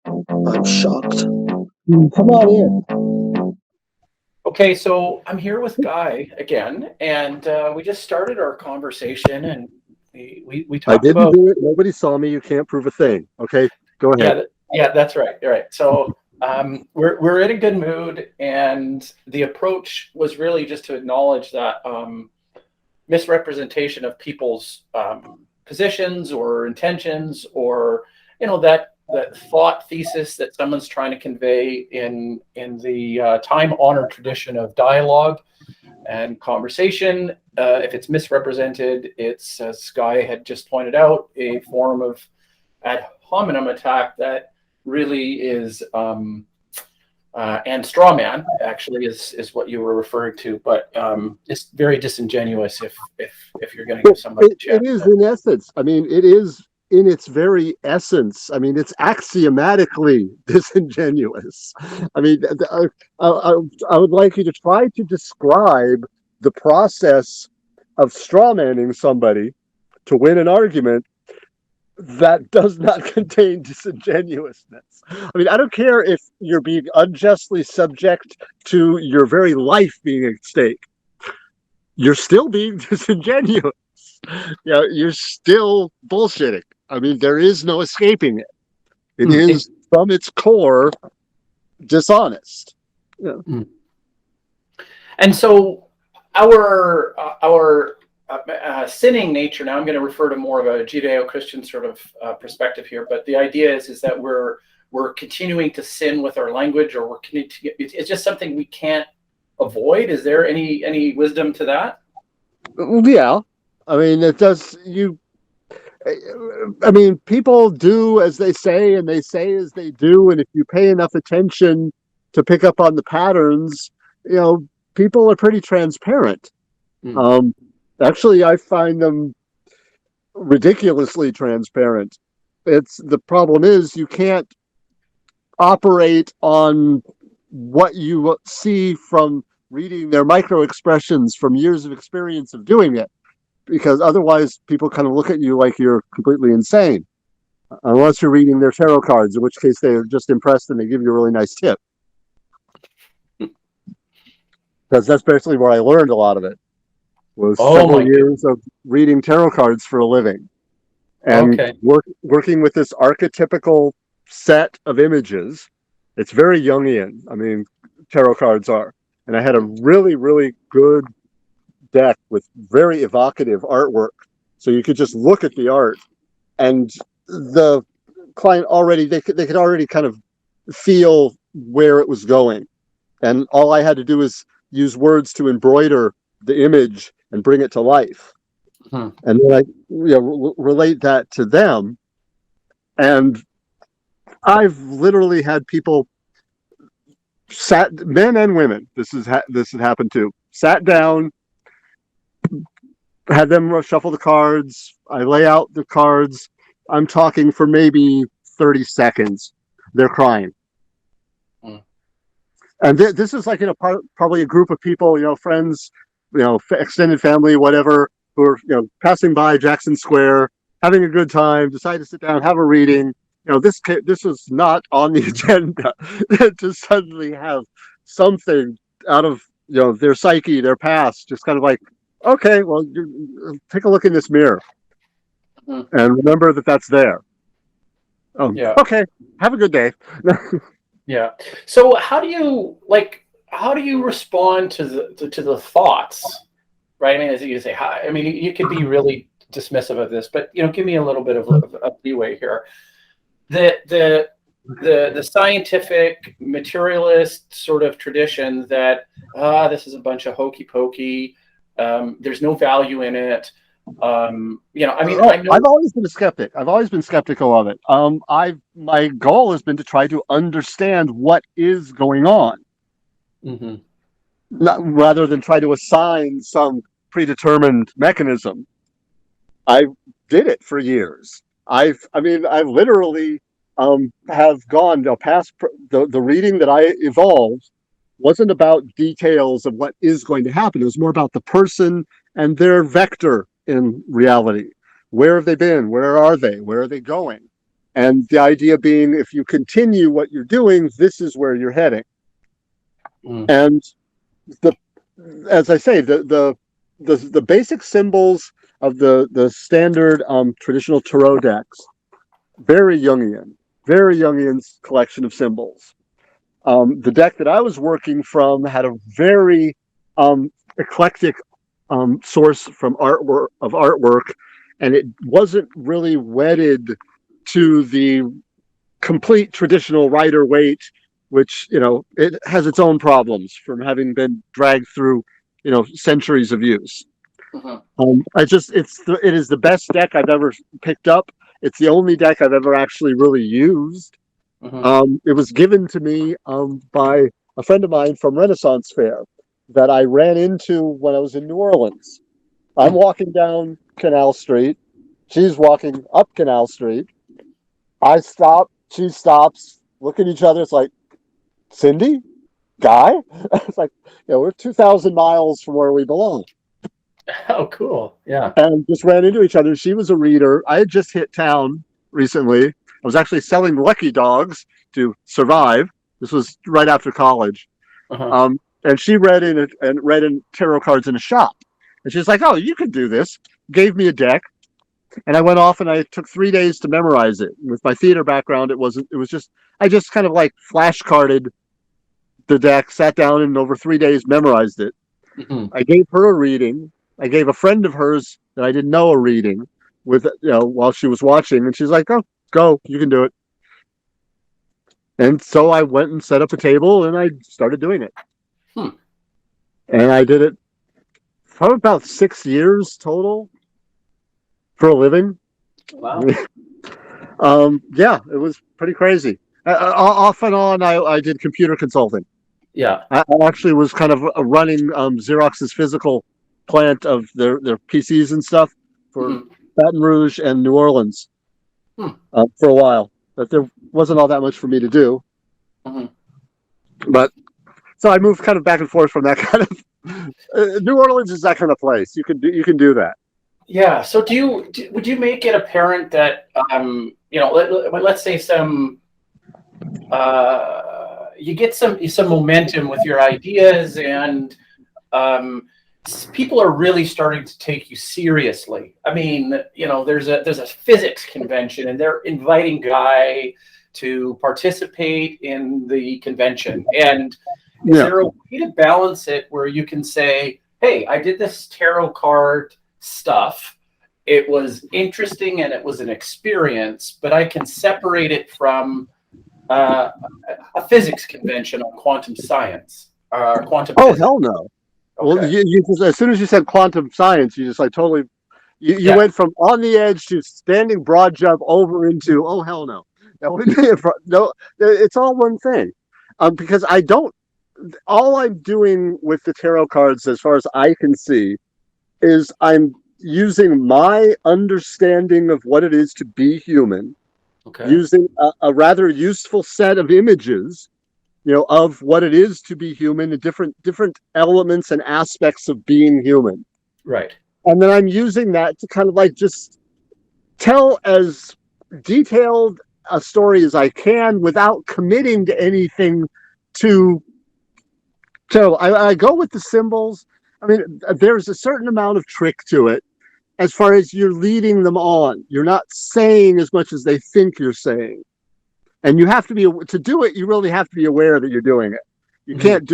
I'm shocked. Come on in. Okay, so I'm here with Guy again, and we just started our conversation, and we I talked didn't about do it. Nobody saw me. You can't prove a thing. Okay, go ahead. yeah, that's right, right. So we're in a good mood, and the approach was really just to acknowledge that misrepresentation of people's positions or intentions, or that thought thesis that someone's trying to convey in the time honored tradition of dialogue and conversation. If it's misrepresented, it's, as Guy had just pointed out, a form of ad hominem attack that really is, and straw man actually is what you were referring to, but it's very disingenuous if you're going to Well, give somebody a it chance is to. in essence. I mean, it is in its very essence. I mean, it's axiomatically disingenuous. I mean, I would like you to try to describe the process of strawmanning somebody to win an argument that does not contain disingenuousness. I mean, I don't care if you're being unjustly subject to your very life being at stake. You're still being disingenuous. You're still bullshitting. I mean, there is no escaping it. It Mm. is, from its core, dishonest. Yeah. Mm. And so our sinning nature. Now I'm going to refer to more of a Judeo-Christian sort of perspective here, but the idea is that we're continuing to sin with our language, or it's just something we can't avoid. Is there any wisdom to that? Yeah. I mean, it does. I mean, people do as they say, and they say as they do. And if you pay enough attention to pick up on the patterns, you know, people are pretty transparent. Mm. Um, Actually, I find them ridiculously transparent. It's the problem is you can't operate on what you see from reading their micro expressions from years of experience of doing it, because otherwise people kind of look at you like you're completely insane, unless you're reading their tarot cards, in which case they're just impressed and they give you a really nice tip. Because that's basically where I learned a lot of it, was Oh several my good. years of reading tarot cards for a living and Okay. working with this archetypical set of images. It's very Jungian. I mean, tarot cards are. And I had a really, really good deck with very evocative artwork. So you could just look at the art, and the client already, they could already kind of feel where it was going. And all I had to do is use words to embroider the image and bring it to life. Hmm. And then I relate that to them. And I've literally had people men and women. This has happened too. Sat down, had them shuffle the cards. I lay out the cards. I'm talking for maybe 30 seconds. They're crying. Hmm. And this is like probably a group of people, friends, extended family, whatever, who are passing by Jackson Square, having a good time, decide to sit down, have a reading. This was not on the agenda to suddenly have something out of their psyche, their past, just kind of like, okay, well, take a look in this mirror Hmm. and remember that that's there. Yeah. Okay, have a good day. Yeah. So how do you respond to the thoughts, right? I mean, as you say, I mean, you could be really dismissive of this, but give me a little bit of leeway here. The scientific materialist sort of tradition that this is a bunch of hokey pokey. There's no value in it. I mean, Oh, I know. I've always been a skeptic. I've always been skeptical of it. My goal has been to try to understand what is going on, Mhm. rather than try to assign some predetermined mechanism. I did it for years. I literally have gone past the reading that I evolved wasn't about details of what is going to happen. It was more about the person and their vector in reality. Where have they been? Where are they? Where are they going? And the idea being, if you continue what you're doing, this is where you're heading. Mm. And the, as I say, the basic symbols of the standard traditional tarot decks, very Jungian collection of symbols. The deck that I was working from had a very eclectic source from artwork, and it wasn't really wedded to the complete traditional Rider-Waite, which it has its own problems from having been dragged through centuries of use. It is the best deck I've ever picked up. It's the only deck I've ever actually really used. It was given to me by a friend of mine from Renaissance Fair that I ran into when I was in New Orleans. I'm walking down Canal Street. She's walking up Canal Street. I stop. She stops. Look at each other. It's like, Cindy? Guy? It's like, we're 2,000 miles from where we belong. Oh, cool. Yeah. And just ran into each other. She was a reader. I had just hit town recently. I was actually selling lucky dogs to survive. This was right after college. And she read in tarot cards in a shop. And she's like, "Oh, you can do this." Gave me a deck. And I went off and I took 3 days to memorize it. With my theater background, I just kind of like flashcarded the deck, sat down and over 3 days memorized it. I gave her a reading. I gave a friend of hers that I didn't know a reading with, while she was watching. And she's like, "Oh, go, you can do it." And so I went and set up a table and I started doing it. And I did it for about 6 years total for a living. Wow. Yeah, it was pretty crazy. Off and on, I did computer consulting. Yeah. I actually was kind of running Xerox's physical plant of their PCs and stuff for Baton Rouge and New Orleans for a while. But there wasn't all that much for me to do. But so I moved kind of back and forth from that kind of. New Orleans is that kind of place. You can do that. Yeah. So would you make it apparent that let's say you get some momentum with your ideas and people are really starting to take you seriously. I mean, there's a physics convention and they're inviting Guy to participate in the convention. And is there a way to balance it where you can say, "Hey, I did this tarot card stuff. It was interesting and it was an experience, but I can separate it from a physics convention on quantum science or quantum physics." Hell no. Okay. Well, you as soon as you said quantum science, you just like totally, you went from on the edge to standing broad jump over into, oh, hell no. That would be no, it's all one thing. Because all I'm doing with the tarot cards, as far as I can see, is I'm using my understanding of what it is to be human, using a rather useful set of images, of what it is to be human, the different elements and aspects of being human. Right. And then I'm using that to kind of like just tell as detailed a story as I can without committing to anything So I go with the symbols. I mean, there's a certain amount of trick to it as far as you're leading them on. You're not saying as much as they think you're saying. And you have to to do it, you really have to be aware that you're doing it. You can't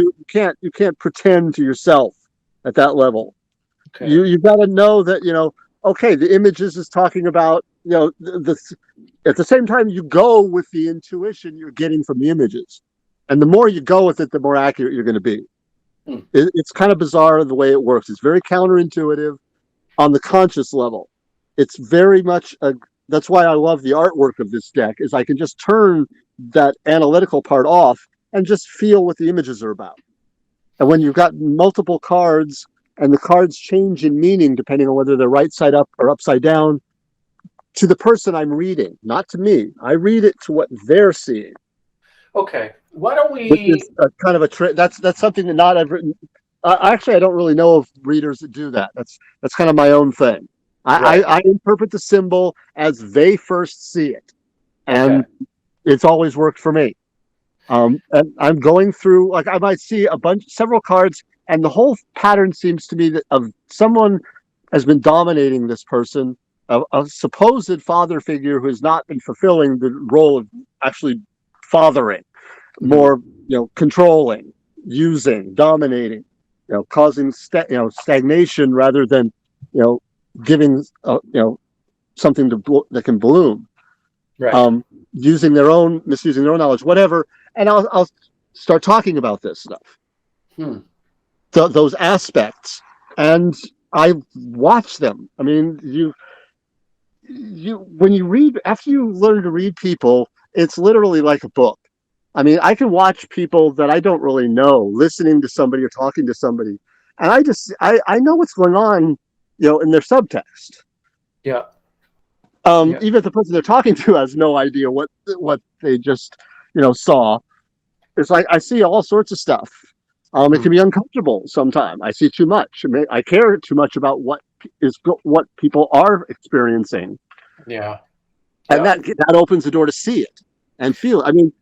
pretend to yourself at that level. Okay. You've got to know that, okay, the images is talking about, at the same time you go with the intuition you're getting from the images. And the more you go with it, the more accurate you're going to be. It's kind of bizarre the way it works. It's very counterintuitive on the conscious level. It's very much that's why I love the artwork of this deck, is I can just turn that analytical part off and just feel what the images are about. And when you've got multiple cards and the cards change in meaning depending on whether they're right side up or upside down, to the person I'm reading, not to me. I read it to what they're seeing. Okay. Why don't we? Which is kind of a trick. That's something that not I've written. Actually, I don't really know of readers that do that. That's kind of my own thing. I interpret the symbol as they first see it, Okay. and it's always worked for me. And I'm going through, like, I might see several cards, and the whole pattern seems to be that of someone has been dominating this person, a supposed father figure who has not been fulfilling the role of actually fathering, Hmm. more, controlling, using, dominating, causing stagnation rather than, you know, giving, something that can bloom. Right. Um, misusing their own knowledge, whatever, and I'll start talking about this stuff, Hmm. those aspects, and I watch them. I mean, you when you read, after you learn to read people, it's literally like a book. I mean, I can watch people that I don't really know listening to somebody or talking to somebody, and I know what's going on, in their subtext. Yeah. Yeah. Even if the person they're talking to has no idea what they just, saw. It's like I see all sorts of stuff. It Hmm. can be uncomfortable sometimes. I see too much. I care too much about what people are experiencing, Yeah. and Yeah. that opens the door to see it and feel it. I mean,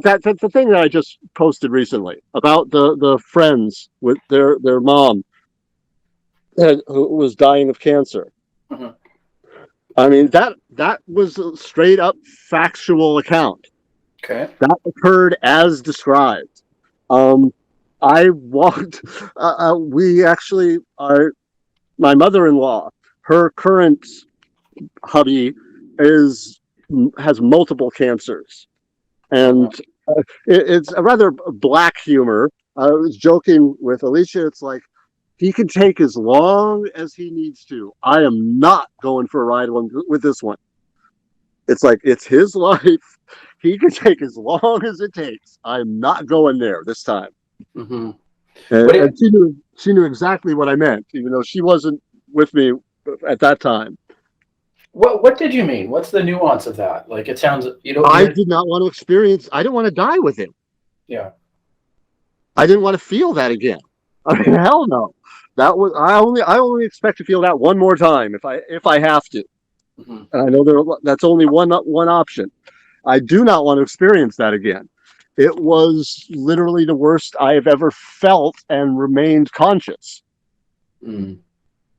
that's the thing that I just posted recently about the friends with their mom, who was dying of cancer. Hmm. I mean, that was a straight up factual account. Okay. That occurred as described. Um, I walked. We actually are. My mother-in-law, her current hubby, is has multiple cancers, Uh-huh. and it's a rather black humor. I was joking with Alicia. It's like he can take as long as he needs to. I am not going for a ride with this one. It's like it's his life. He can take as long as it takes. I'm not going there this time. Hmm. And, What do you, and she knew exactly what I meant, even though she wasn't with me at that time. what did you mean? What's the nuance of that? Like it sounds you don't I you're did not want to experience. I didn't want to die with him. yeah. I didn't want to feel that again. I mean, hell no. That was I only expect to feel that one more time if I have to. Hmm. And I know that's only one option. I do not want to experience that again. It was literally the worst I have ever felt and remained conscious. Mm.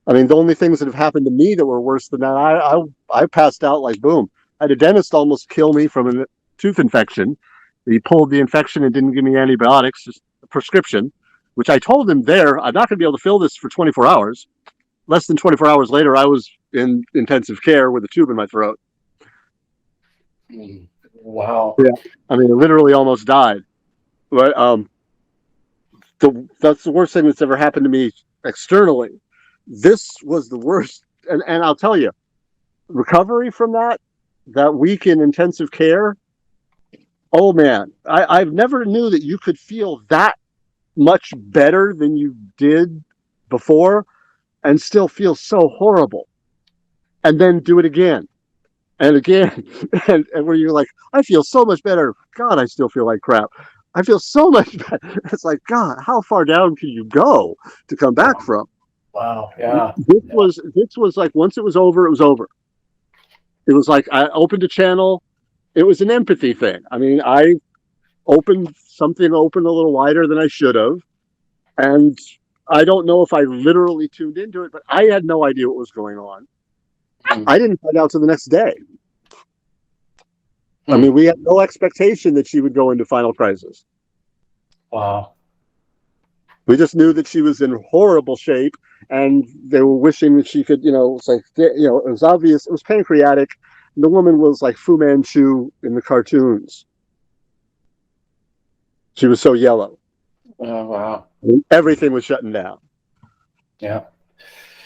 I mean, the only things that have happened to me that were worse than that, I passed out like boom. I had a dentist almost kill me from a tooth infection. He pulled the infection and didn't give me antibiotics, just a prescription, which I told him there, I'm not going to be able to fill this for 24 hours. Less than 24 hours later, I was in intensive care with a tube in my throat. Mm. Wow. Yeah. I mean, I literally almost died. But that's the worst thing that's ever happened to me externally. This was the worst. And I'll tell you, recovery from that week in intensive care, oh man, I've never knew that you could feel that much better than you did before and still feel so horrible and then do it again and again and where you're like, I feel so much better. God, I still feel like crap. I feel so much better. It's like, God, how far down can you go to come back Wow. from? Wow. Yeah. Yeah. This was like, once it was over, it was over. It was like I opened a channel. It was an empathy thing. I mean, I opened a little wider than I should have, and I don't know if I literally tuned into it, but I had no idea what was going on. Mm. I didn't find out till the next day. I Mm. mean, we had no expectation that she would go into final crisis. Wow. We just knew that she was in horrible shape, and they were wishing that she could. It's like, it was obvious it was pancreatic. And the woman was like Fu Manchu in the cartoons. She was so yellow. Oh, wow. Everything was shutting down. Yeah.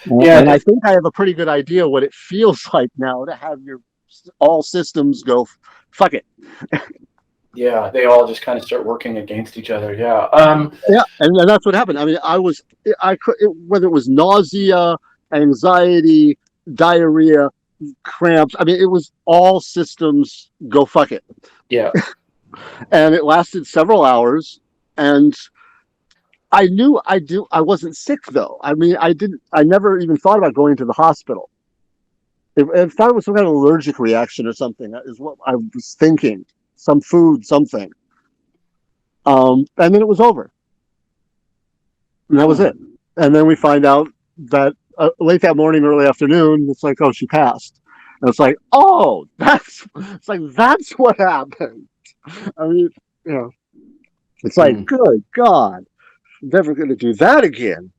And Yeah. I think I have a pretty good idea what it feels like now to have your all systems go, fuck it. Yeah. They all just kind of start working against each other. Yeah. Yeah, and that's what happened. I mean, I could, whether it was nausea, anxiety, diarrhea, cramps. I mean, it was all systems go fuck it, Yeah. and it lasted several hours. And I knew I wasn't sick though. I mean, I never even thought about going to the hospital. I thought it was some kind of allergic reaction or something. Is what I was thinking. Some food, something. And then it was over, and that was Hmm. it. And then we find out that late that morning, early afternoon, it's like, oh, she passed. And it's like, oh, that's what happened. I mean, you know, it's like, Hmm. good God, never going to do that again.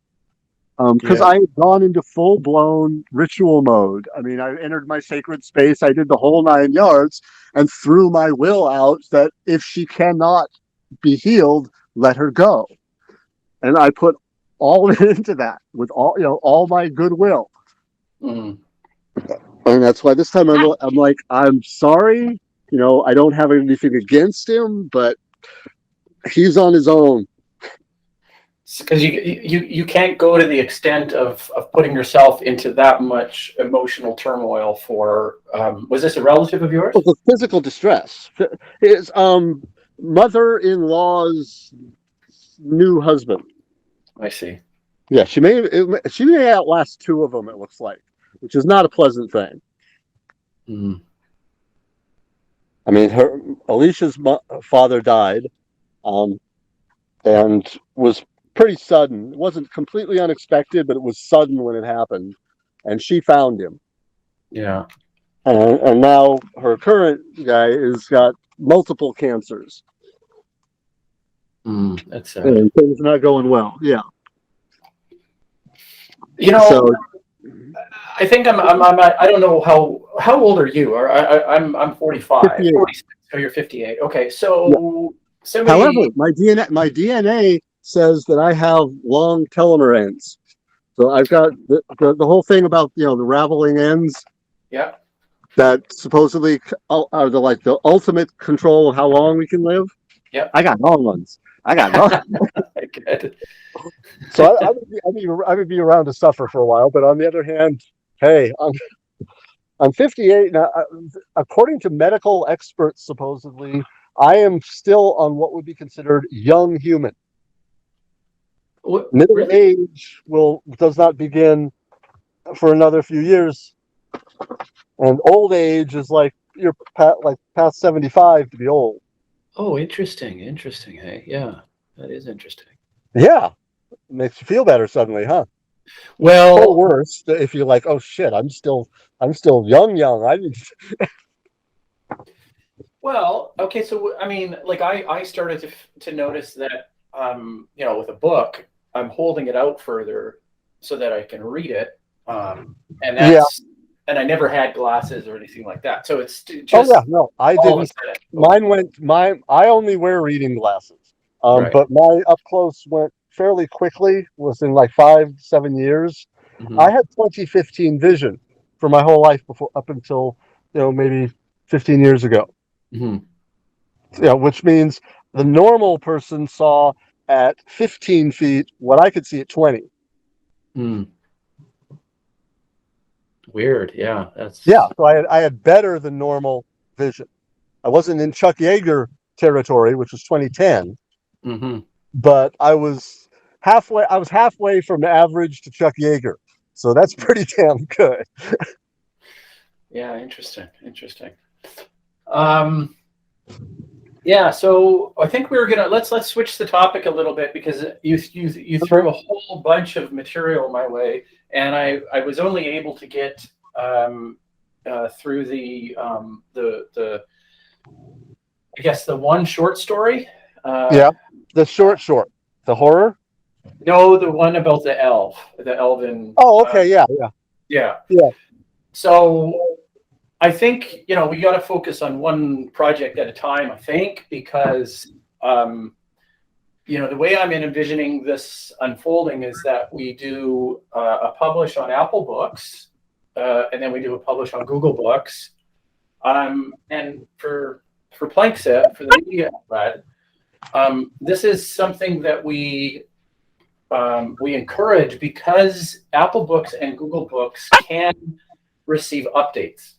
Because Yeah. I had gone into full blown ritual mode. I mean, I entered my sacred space. I did the whole 9 yards and threw my will out that if she cannot be healed, let her go. And I put all into that with all, all my goodwill. Hmm. And that's why this time I'm like, I'm sorry. I don't have anything against him, but he's on his own. Because you can't go to the extent of putting yourself into that much emotional turmoil for was this a relative of yours? Well, the physical distress. His mother-in-law's new husband. I see. Yeah, she may outlast two of them. It looks like, which is not a pleasant thing. Hmm. I mean, her Alicia's father died, um, and was pretty sudden. It wasn't completely unexpected, but it was sudden when it happened. And she found him, Yeah. and now her current guy has got multiple cancers, Hmm. That's sad. and things not going well. Yeah, You so know, I think I don't know how old are you? I'm 45, 58. 46. So you're 58. Okay, Yeah. so However, somebody, my DNA says that I have long telomere ends. So I've got the whole thing about the raveling ends yeah, that supposedly are the ultimate control of how long we can live. yeah, I got long ones. I got long. I get So I would be around to suffer for a while. But on the other hand, hey, I'm 58 now. According to medical experts, supposedly, I am still on what would be considered young human. What Middle really? age does not begin for another few years, and old age is like you're past 75 to be old. Oh, interesting, interesting. Hey, yeah, that is interesting. Yeah, it makes you feel better suddenly, huh? Or Well, worse, if you're like, oh shit, I'm still young. I need. well, okay. So I mean, like I started to notice that with a book, I'm holding it out further so that I can read it, and Yeah. that's and I never had glasses or anything like that. So it's Oh yeah. just No, I all of a didn't. sudden, oh, Mine. I only wear reading glasses. right. But my up close went fairly quickly. Was in like 5, 7 years. I Hmm. had 2015 vision for my whole life before up until maybe 15 years ago. Hmm. Which means the normal person saw at 15 feet what I could see at 20. Hmm. Weird. Yeah, Yeah, that's. so I had better than normal vision. I wasn't in Chuck Yeager territory, which was 2010, Hmm. but I was halfway. I was halfway from average to Chuck Yeager, so that's pretty damn good. Yeah, interesting. Interesting. Um, Yeah, so I think we were gonna let's switch the topic a little bit because you threw a whole bunch of material my way, and I was only able to get through the I guess the one short story. Uh, Yeah, the short, the horror. no, the one about the elven. Oh, okay, yeah, yeah, Yeah. yeah, So I think we got to focus on one project at a time. I think because the way I'm envisioning this unfolding is that we do a publish on Apple Books, and then we do a publish on Google Books, and for Plankset for the media outlet, this is something that we encourage because Apple Books and Google Books can receive updates.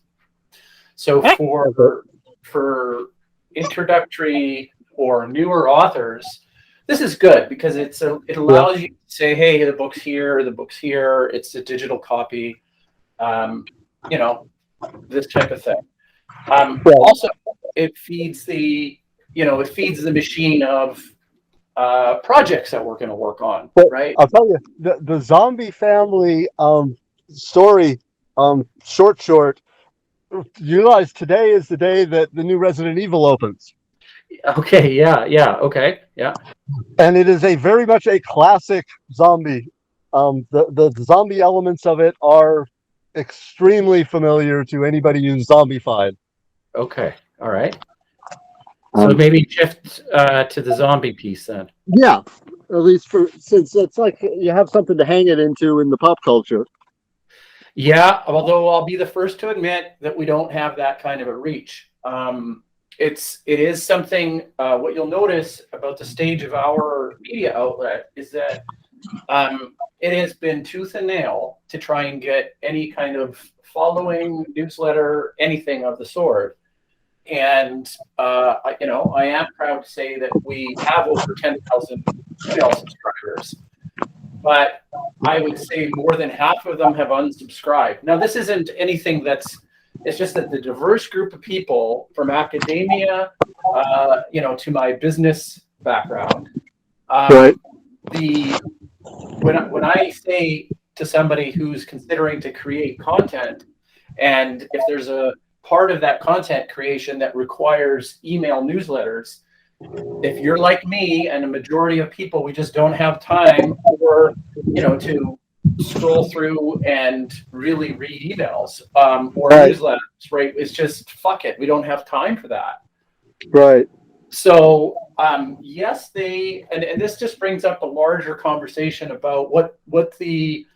So okay, for introductory or newer authors, this is good because it yeah, allows you to say, hey, the book's here, the book's here. It's a digital copy. Um, you know, this type of thing. Well, Also, it feeds the machine of projects that we're going to work on, but right? I'll tell you, the zombie family story, short. You realize today is the day that the new Resident Evil opens, Okay, yeah, okay, yeah. and it is a very much a classic zombie. The zombie elements of it are extremely familiar to anybody who's zombified. Okay, all right. So Um, maybe shift to the zombie piece then. yeah, at least for since it's like you have something to hang it into in the pop culture. Yeah, although I'll be the first to admit that we don't have that kind of a reach. It is something. What you'll notice about the stage of our media outlet is that it has been tooth and nail to try and get any kind of following, newsletter, anything of the sort. And I am proud to say that we have over 10,000 email subscribers, but I would say more than half of them have unsubscribed. Now, this isn't anything it's just that the diverse group of people from academia, to my business background, Right. the when I say to somebody who's considering to create content, and if there's a part of that content creation that requires email newsletters, if you're like me and a majority of people, we just don't have time for, to scroll through and really read emails or Right. newsletters, right? It's just fuck it. We don't have time for that. Right. So yes, and this just brings up a larger conversation about what the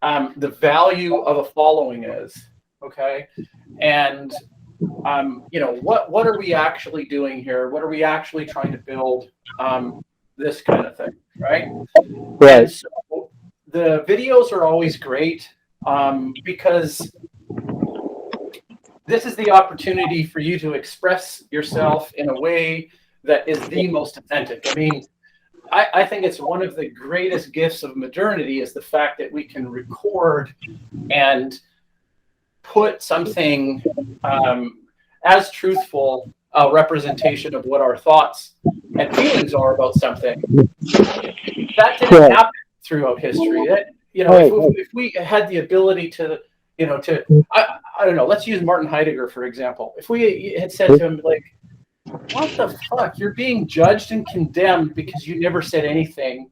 value of a following is. Okay, and what are we actually doing here? What are we actually trying to build? This kind of thing, right? Right. And so the videos are always great because this is the opportunity for you to express yourself in a way that is the most authentic. I mean, I think it's one of the greatest gifts of modernity is the fact that we can record and put something as truthful a representation of what our thoughts and feelings are about something. That didn't Right. happen throughout history. That Right. if we had the ability to I don't know. Let's use Martin Heidegger for example. If we had said to him like, "What the fuck? You're being judged and condemned because you never said anything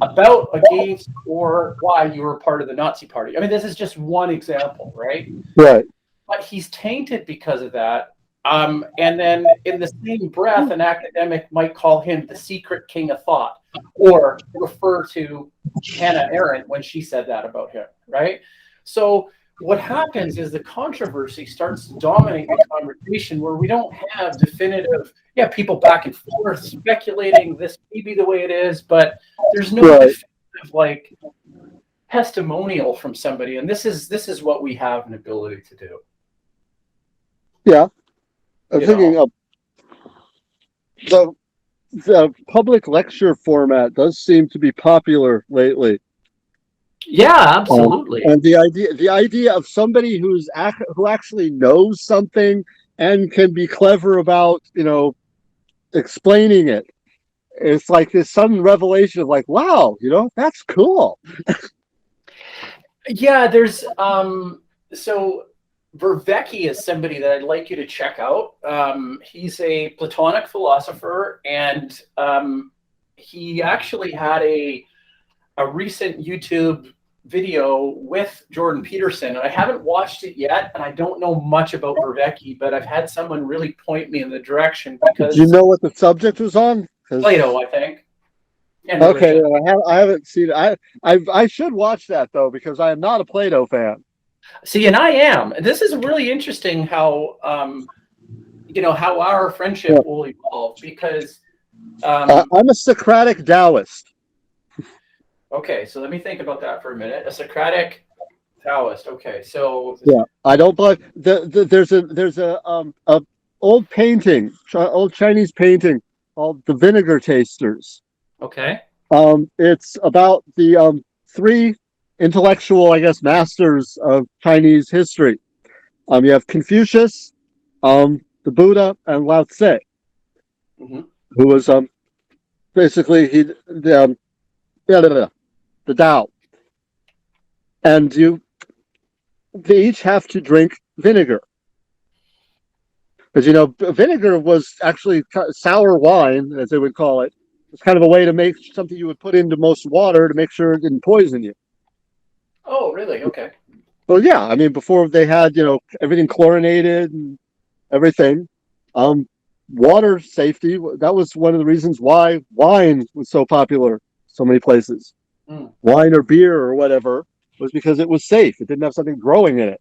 about, against, or why you were part of the Nazi Party." I mean, this is just one example, right? Right. But he's tainted because of that. And then in the same breath, an academic might call him the secret king of thought or refer to Hannah Arendt when she said that about him, right? So what happens is the controversy starts to dominate the conversation where we don't have definitive, people back and forth speculating this may be the way it is, but there's no Right. definitive like testimonial from somebody. And this is what we have an ability to do. Yeah. I'm You thinking know? the public lecture format does seem to be popular lately. Yeah, absolutely. And the idea of somebody who actually knows something and can be clever about explaining it. It's like this sudden revelation of like, wow, that's cool. Yeah, there's so Vervecki is somebody that I'd like you to check out. He's a Platonic philosopher, and he actually had a recent YouTube video with Jordan Peterson. I haven't watched it yet, and I don't know much about Vervecki, but I've had someone really point me in the direction because Do you know what the subject was on? Plato, I think. And Okay, religion. I haven't seen it. I should watch that though because I am not a Plato fan. See, and I am. This is really interesting how how our friendship will evolve because I'm a Socratic Taoist. okay, so let me think about that for a minute. A Socratic Taoist. Okay, so Yeah, I don't believe there's a old painting, old Chinese painting called The Vinegar Tasters. okay. It's about the three intellectual, I guess, masters of Chinese history. You have Confucius, the Buddha, and Lao Tse, Hmm. who was basically the Tao. And they each have to drink vinegar. Because, vinegar was actually sour wine, as they would call it. It's kind of a way to make something you would put into most water to make sure it didn't poison you. Oh, really? Okay. Well, yeah, I mean, before they had, everything chlorinated and everything, um, water safety, that was one of the reasons why wine was so popular so many places. Mm. Wine or beer or whatever was because it was safe. It didn't have something growing in it.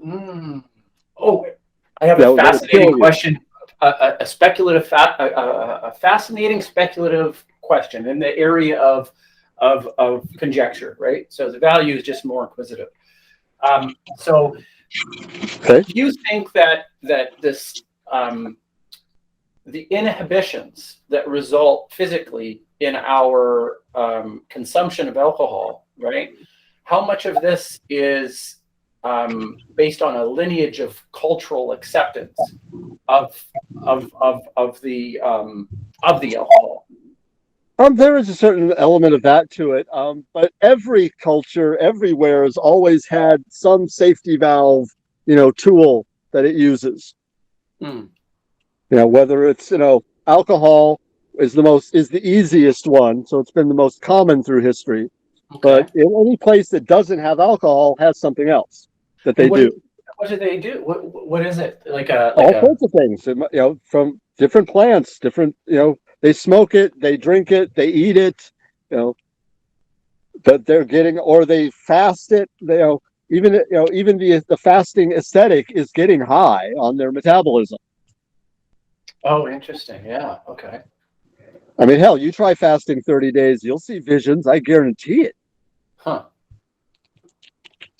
Mm. Oh, I have a That would fascinating kill you. question, a fascinating speculative question in the area of conjecture, right? So the value is just more inquisitive. So, Okay. do you think that this the inhibitions that result physically in our consumption of alcohol, right? How much of this is based on a lineage of cultural acceptance of of the alcohol? There is a certain element of that to it, but every culture, everywhere, has always had some safety valve, tool that it uses. Mm, Whether it's alcohol is the easiest one, so it's been the most common through history. okay. But in any place that doesn't have alcohol has something else that And they do. what do they do? What is it like All a sorts of things, from different plants, different, they smoke it, they drink it, they eat it, you know, that they're getting, or they fast it. Even the fasting aesthetic is getting high on their metabolism. oh, interesting. Yeah. Okay. I mean, hell, you try fasting 30 days, you'll see visions. I guarantee it. Huh.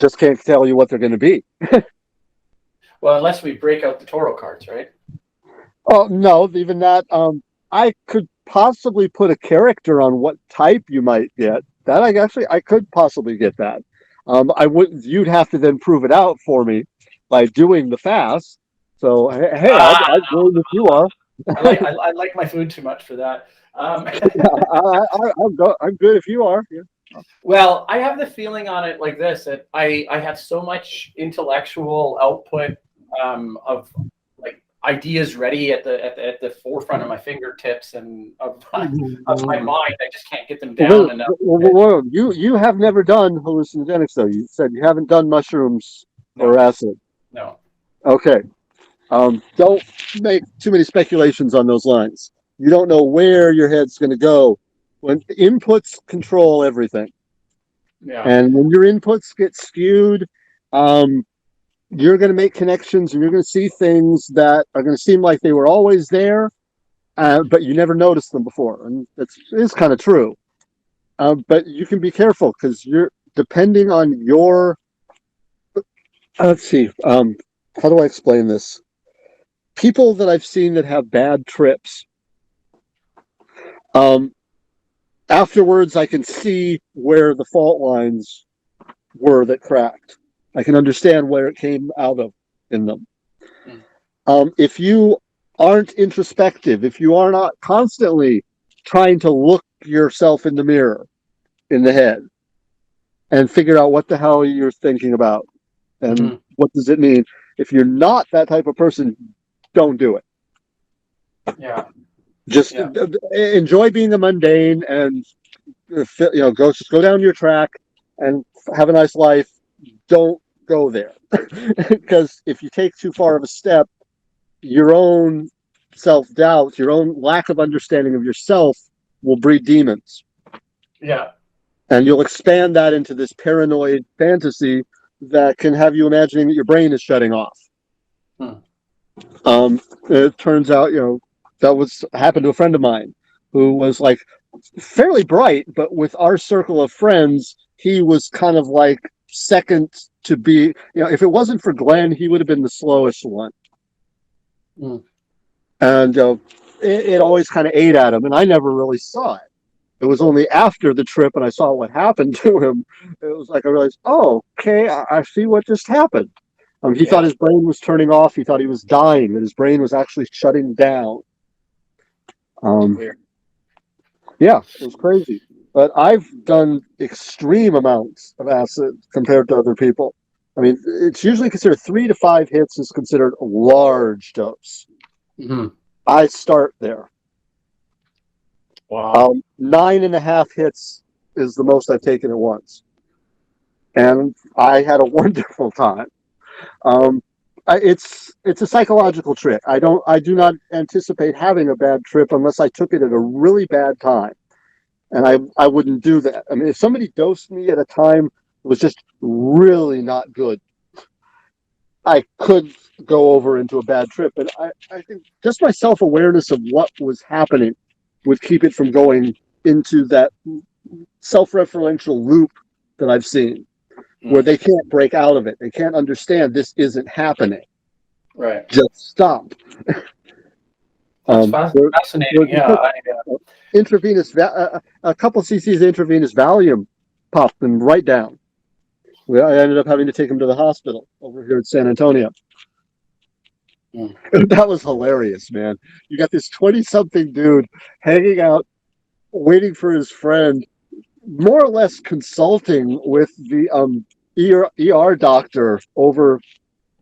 Just can't tell you what they're going to be. Well, unless we break out the Toro cards, right? Oh no, even that. I could possibly put a character on what type you might get. That I could possibly get that. I would. You'd have to then prove it out for me by doing the fast. So hey, Ah, I'll join if you are. I like my food too much for that. I'm good if you are. Yeah. Well, I have the feeling on it like this that I have so much intellectual output of like ideas ready at the forefront of my fingertips and of my mind. I just can't get them down enough. You have never done hallucinogenics though. You said you haven't done mushrooms or No, acid. no. Okay. Don't make too many speculations on those lines. You don't know where your head's going to go. When inputs control everything, Yeah. and when your inputs get skewed, um, you're going to make connections, and you're going to see things that are going to seem like they were always there, but you never noticed them before, and it's kind of true. But you can be careful because you're depending on your. Let's see. How do I explain this? People that I've seen that have bad trips, um, afterwards I can see where the fault lines were that cracked. I can understand where it came out of in them. Mm. If you aren't introspective, if you are not constantly trying to look yourself in the mirror in the head and figure out what the hell you're thinking about and Hmm. what does it mean, if you're not that type of person, don't do it. Yeah. Just Yeah. enjoy being a mundane and go down your track and have a nice life. Don't go there because if you take too far of a step, your own self-doubt, your own lack of understanding of yourself will breed demons, Yeah. and you'll expand that into this paranoid fantasy that can have you imagining that your brain is shutting off. Hmm. It turns out, that was happened to a friend of mine who was like fairly bright, but with our circle of friends, he was kind of like second to be. If it wasn't for Glenn, he would have been the slowest one, Hmm. and it always kind of ate at him, and I never really saw it. It was only after the trip and I saw what happened to him. It was like I realized, oh, okay, I see what just happened. He thought his brain was turning off. He thought he was dying, that his brain was actually shutting down. Um, Weird. yeah, it was crazy. But I've done extreme amounts of acid compared to other people. I mean, it's usually considered 3 to 5 hits is considered a large dose. Mm-hmm. I start there. Wow. 9.5 hits is the most I've taken at once, and I had a wonderful time. Um, it's a psychological trick. I do not anticipate having a bad trip unless I took it at a really bad time, and I wouldn't do that. I mean, if somebody dosed me at a time that was just really not good, I could go over into a bad trip. And I think just my self awareness of what was happening would keep it from going into that self referential loop that I've seen, where they can't break out of it. They can't understand this isn't happening. Right. Just stop. That's fascinating. Yeah. Intravenous, a couple cc's intravenous Valium popped them right down. I ended up having to take him to the hospital over here in San Antonio. That was hilarious, man. You got this 20-something dude hanging out, waiting for his friend, more or less consulting with the ER doctor over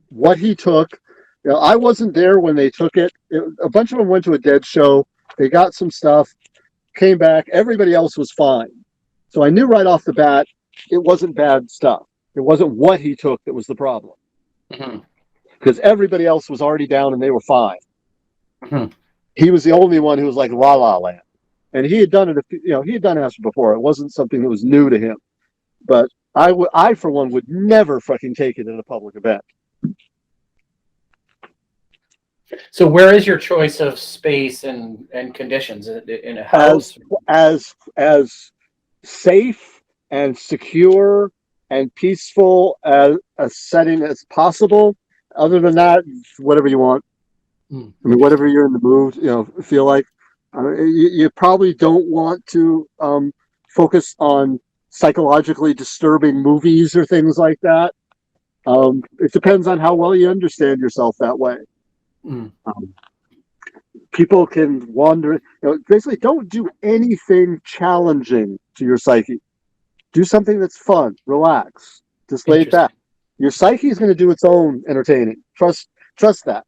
what he took. You know, I wasn't there when they took it. A bunch of them went to a dead show. They got some stuff, came back. Everybody else was fine. So I knew right off the bat it wasn't bad stuff. It wasn't what he took that was the problem. Because everybody else was already down and they were fine. He was the only one who was like la la land. And he had done it, he had done acid before. It wasn't something that was new to him. But I for one, would never fucking take it in a public event. So where is your choice of space and conditions? In a house? As safe and secure and peaceful as a setting as possible. Other than that, whatever you want. I mean, whatever you're in the mood, feel like. You probably don't want to focus on psychologically disturbing movies or things like that. It depends on how well you understand yourself that way. People can wander. Basically, don't do anything challenging to your psyche. Do something that's fun, relax, just lay it back. Your psyche is going to do its own entertaining. Trust that.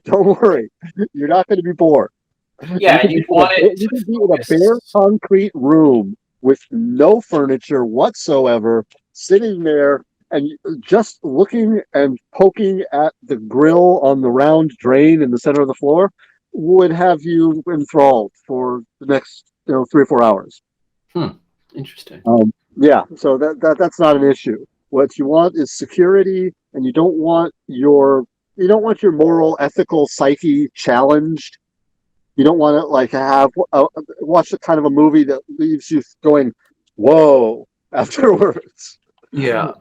Don't worry. You're not going to be bored. Yeah, you want it. You can be in a bare concrete room with no furniture whatsoever, sitting there and just looking and poking at the grill on the round drain in the center of the floor would have you enthralled for the next 3 or 4 hours. Interesting. Yeah, so that's not an issue. What you want is security, and you don't want your moral, ethical psyche challenged. You don't want to watch a kind of a movie that leaves you going, "Whoa!" afterwards. Yeah,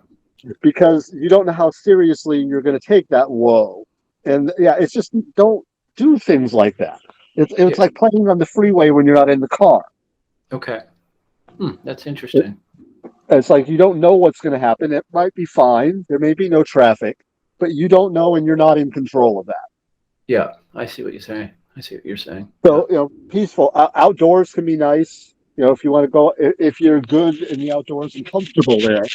because you don't know how seriously you're going to take that whoa. And yeah, it's just don't do things like that. It's like playing on the freeway when you're not in the car. Okay, that's interesting. It's like you don't know what's going to happen. It might be fine. There may be no traffic, but you don't know, and you're not in control of that. Yeah, I see what you're saying. So, peaceful. Outdoors can be nice. If you want to go, if you're good in the outdoors and comfortable there.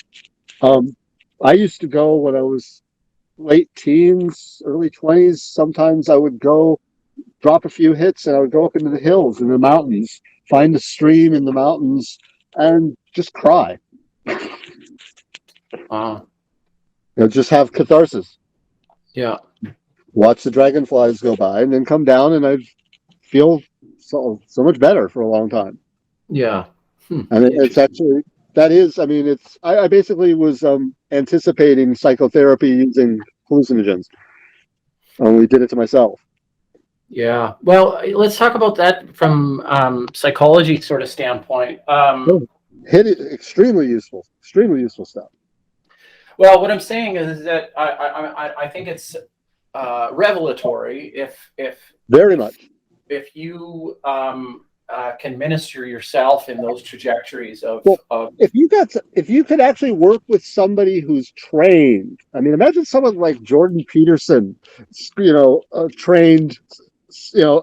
I used to go when I was late teens, early 20s. Sometimes I would go drop a few hits and I would go up into the hills in the mountains, find a stream in the mountains, and just cry. Just have catharsis. Yeah. Watch the dragonflies go by and then come down, and I'd feel so much better for a long time. Yeah. And it's actually, I basically was anticipating psychotherapy using hallucinogens. Only did it to myself. Yeah. Well, let's talk about that from psychology sort of standpoint. Hit it, extremely useful stuff. Well, what I'm saying is that I think it's revelatory if very much if you can minister yourself in those trajectories Well, of if you could actually work with somebody who's trained, I mean, imagine someone like Jordan Peterson, trained,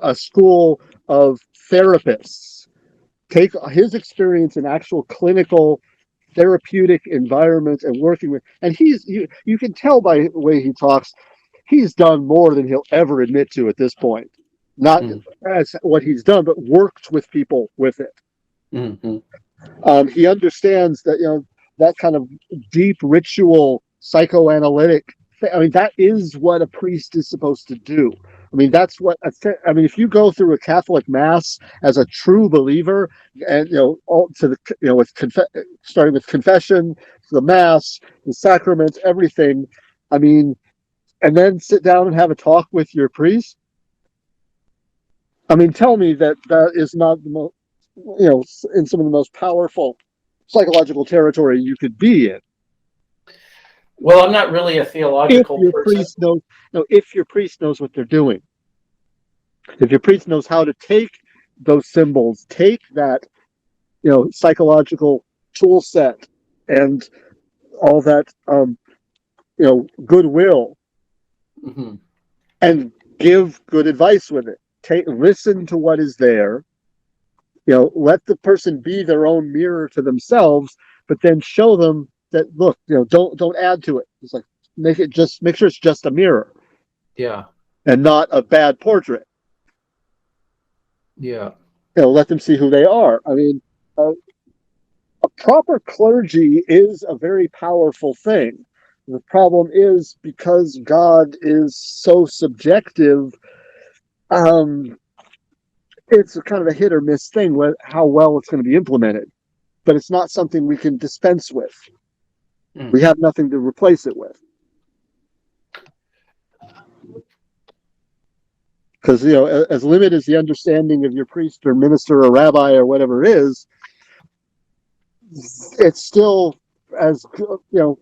a school of therapists, take his experience in actual clinical therapeutic environments and working with, and you can tell by the way he talks, he's done more than he'll ever admit to at this point. Not mm, as what he's done, but worked with people with it. mm, He understands that that kind of deep ritual psychoanalytic. I mean, that is what a priest is supposed to do. I mean, that's what I mean. If you go through a Catholic mass as a true believer, and all to the with starting with confession, the mass, the sacraments, everything. I mean, and then sit down and have a talk with your priest. I mean, tell me that that is not the most, in some of the most powerful psychological territory you could be in. well, I'm not really a If theological your person. priest knows, no, if your priest knows what they're doing, if your priest knows how to take those symbols, take that, psychological tool set and all that, goodwill, Hmm. and give good advice with it. Listen to what is there. Let the person be their own mirror to themselves, but then show them that, look, don't add to it. It's like make sure it's just a mirror Yeah, and not a bad portrait. yeah, Let them see who they are. I mean, a proper clergy is a very powerful thing. The problem is, because God is so subjective, it's a kind of a hit or miss thing with how well it's going to be implemented. But it's not something we can dispense with. mm, We have nothing to replace it with. Because, as limited as the understanding of your priest or minister or rabbi or whatever is, it's still as, you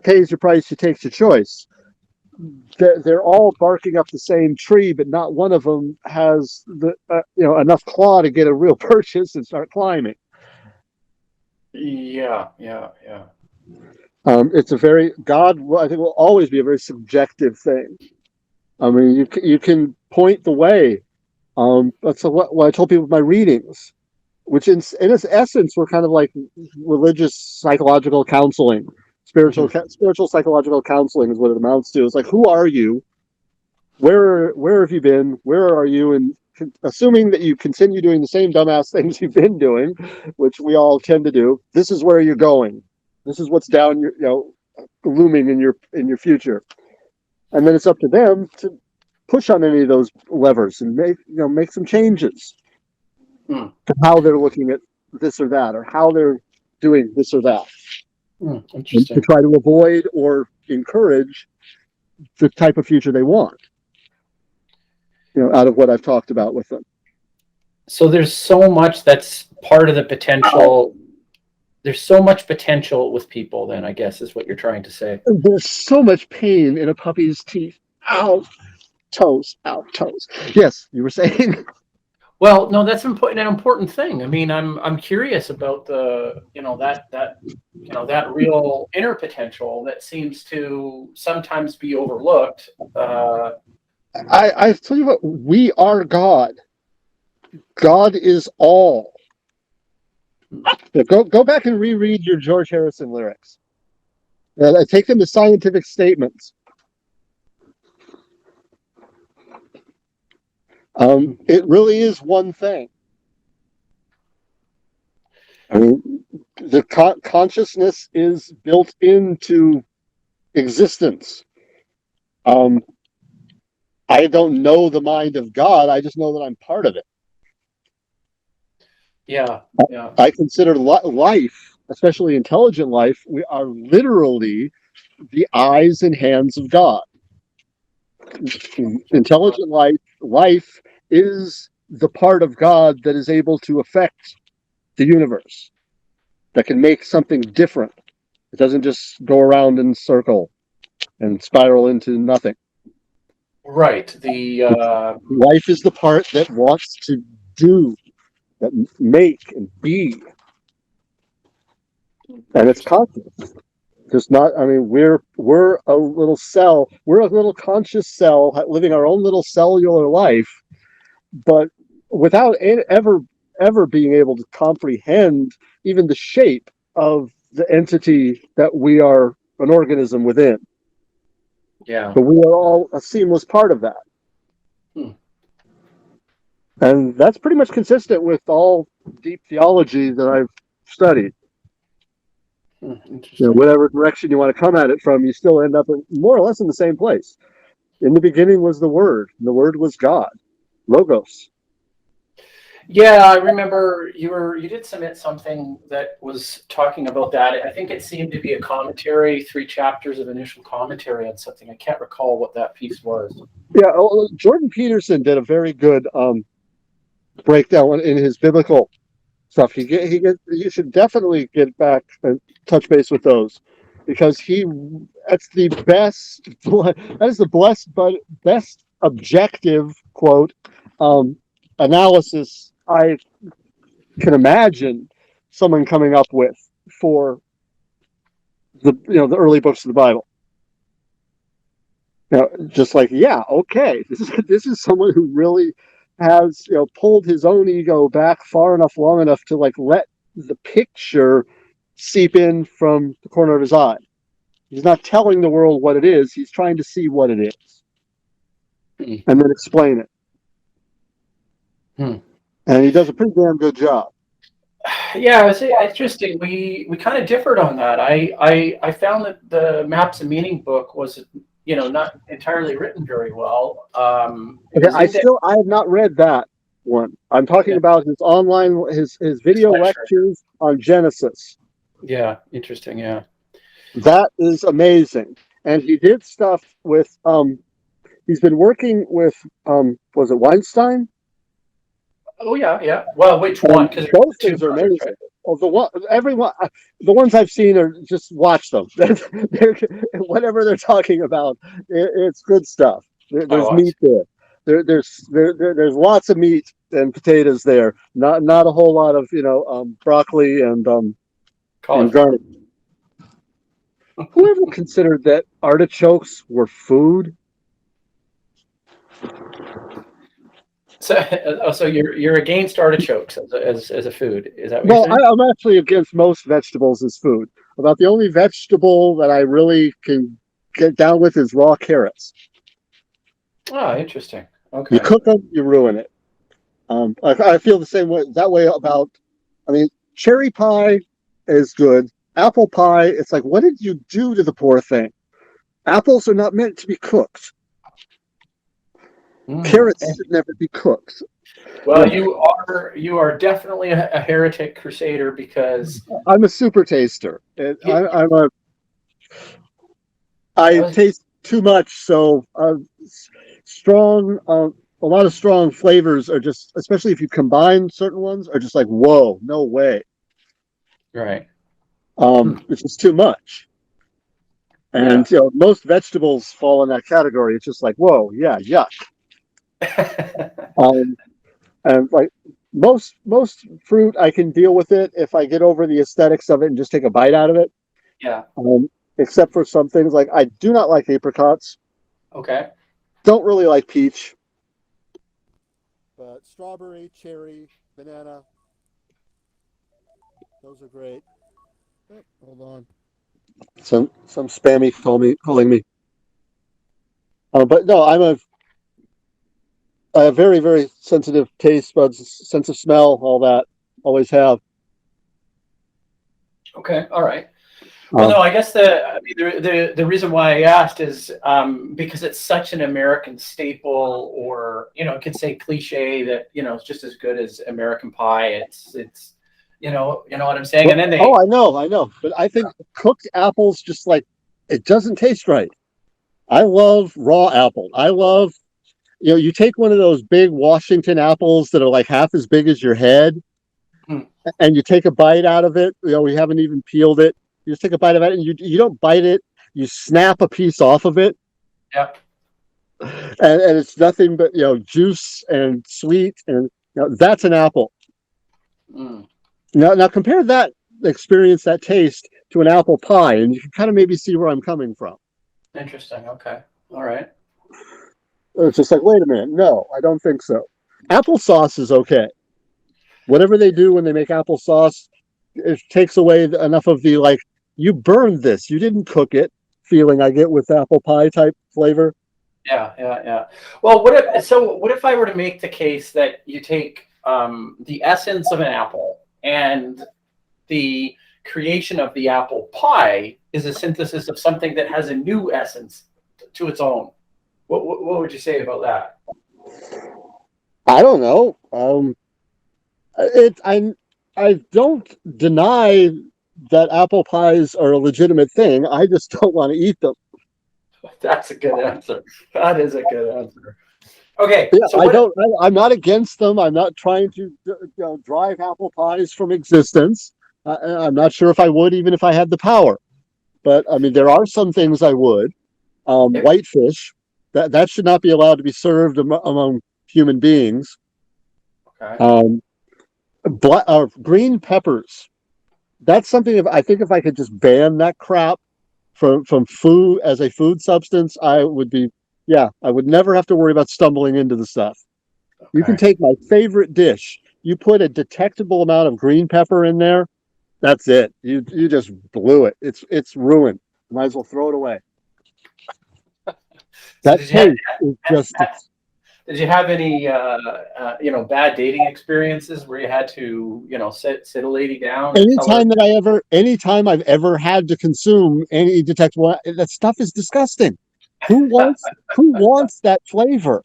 pays your price, you takes your choice. They're all barking up the same tree, but not one of them has the enough claw to get a real purchase and start climbing. yeah, yeah, yeah. It's a very God. I think will always be a very subjective thing. I mean, you can point the way. That's what I told people with my readings, which in its essence were kind of like religious psychological counseling. Hmm. Spiritual psychological counseling is what it amounts to. It's like, who are you? Where have you been? Where are you? And assuming that you continue doing the same dumbass things you've been doing, which we all tend to do, this is where you're going. This is what's down your looming in your future. And then it's up to them to push on any of those levers and make some changes Mm, to how they're looking at this or that, or how they're doing this or that, and to interesting. try to avoid or encourage the type of future they want, out of what I've talked about with them. So there's so much that's part of the potential. There's so much potential with people, then, I guess, is what you're trying to say. There's so much pain in a puppy's teeth. Ow, toes, ow, toes. Yes, you were saying. Well, no, that's an important thing. I mean, I'm curious about the that real inner potential that seems to sometimes be overlooked. I tell you what, we are God. God is all. Go back and reread your George Harrison lyrics. I take them as scientific statements. It really is one thing. I mean, the consciousness is built into existence. Um, I don't know the mind of God. I just know that I'm part of it. Yeah, yeah, I consider life, especially intelligent life, we are literally the eyes and hands of God. Intelligent life is the part of God that is able to affect the universe, that can make something different. It doesn't just go around in circle and spiral into nothing. right. The Life is the part that wants to do, that make and be, and it's Interesting. conscious. Just not. I mean, we're a little cell. We're a little conscious cell living our own little cellular life, but without ever being able to comprehend even the shape of the entity that we are an organism within. Yeah. But we are all a seamless part of that. Hmm. And that's pretty much consistent with all deep theology that I've studied. Interesting. Whatever direction you want to come at it from, you still end up more or less in the same place. In the beginning was the Word, and the Word was God, Logos. Yeah, I remember you did submit something that was talking about that. I think it seemed to be a commentary, 3 chapters of initial commentary on something. I can't recall what that piece was. Yeah, Jordan Peterson did a very good breakdown in his biblical stuff. You should definitely get back and touch base with those, because that's the best, that is the best objective quote analysis I can imagine someone coming up with for the early books of the Bible. Just like, yeah, okay, this is someone who really has pulled his own ego back far enough, long enough to like let the picture seep in from the corner of his eye. He's not telling the world what it is. He's trying to see what it is and then explain it. And he does a pretty damn good job. Yeah, it's interesting. We kind of differed on that. I found that the Maps and Meaning book was not entirely written very well. Okay, I have not read that one. I'm talking about his online his video lectures on Genesis. Yeah, interesting. Yeah, that is amazing. And he did stuff with he's been working with was it Weinstein? Oh yeah. Well, which one? Because those things are amazing. Right? Oh, the ones I've seen are just watch them. Whatever they're talking about, it's good stuff. There's meat there. There's lots of meat and potatoes there. Not a whole lot of broccoli and garlic. Whoever considered that artichokes were food? So you're against artichokes as a food? Is that what you're saying? I'm actually against most vegetables as food. About the only vegetable that I really can get down with is raw carrots. Oh, interesting. Okay. You cook them, you ruin it. I feel the same way about. I mean, cherry pie is good. Apple pie, it's like, what did you do to the poor thing? Apples are not meant to be cooked. Carrots should never be cooked. Well, you are definitely a heretic crusader, because I'm a super taster. I taste too much, so strong. A lot of strong flavors are just, especially if you combine certain ones, are just like, whoa, no way. Right. It's just too much. And most vegetables fall in that category. It's just like, whoa, yeah, yuck. And like most fruit, I can deal with it if I get over the aesthetics of it and just take a bite out of it. Yeah. Except for some things, like I do not like apricots. Okay. Don't really like peach. But strawberry, cherry, banana, those are great. Oh, hold on. Some spammy calling me. But no, I have very, very sensitive taste buds, sense of smell, all that. Always have. Okay. All right. Well, no, I guess the reason why I asked is because it's such an American staple, or you could say cliche, that it's just as good as American pie. It's you know what I'm saying. And then I know, but I think cooked apples just like it doesn't taste right. I love raw apple. I love you take one of those big Washington apples that are like half as big as your head, and you take a bite out of it. We haven't even peeled it. You just take a bite of it, and you don't bite it. You snap a piece off of it. Yep. And it's nothing but juice and sweet, and Now that's an apple. Mm, Now compare that experience, that taste, to an apple pie, and you can kind of maybe see where I'm coming from. interesting. Okay. All right. It's just like, wait a minute, no, I don't think so. Applesauce is okay. Whatever they do when they make applesauce, it takes away enough of the like, you burned this, you didn't cook it feeling I get with apple pie type flavor. Yeah, yeah, yeah. Well, what if I were to make the case that you take the essence of an apple and the creation of the apple pie is a synthesis of something that has a new essence to its own. What would you say about that? I don't know. It I don't deny that apple pies are a legitimate thing. I just don't want to eat them. That's a good answer. That is a good answer. Okay, Yeah, so I what? don't. I'm not against them. I'm not trying to drive apple pies from existence. I'm not sure if I would, even if I had the power. But I mean, there are some things I would. Whitefish, that should not be allowed to be served among human beings. Okay. Um, green peppers. That's something. If I think if I could just ban that crap from food as a food substance, I would be. Yeah, I would never have to worry about stumbling into the stuff. You can Okay. take my favorite dish. You put a detectable amount of green pepper in there. That's it. You just blew it. It's ruined. You might as well throw it away. So That taste is just. did you have any bad dating experiences where you had to sit a lady down and tell her? Anytime I've ever had to consume any detectable, that stuff is disgusting. Who wants that flavor?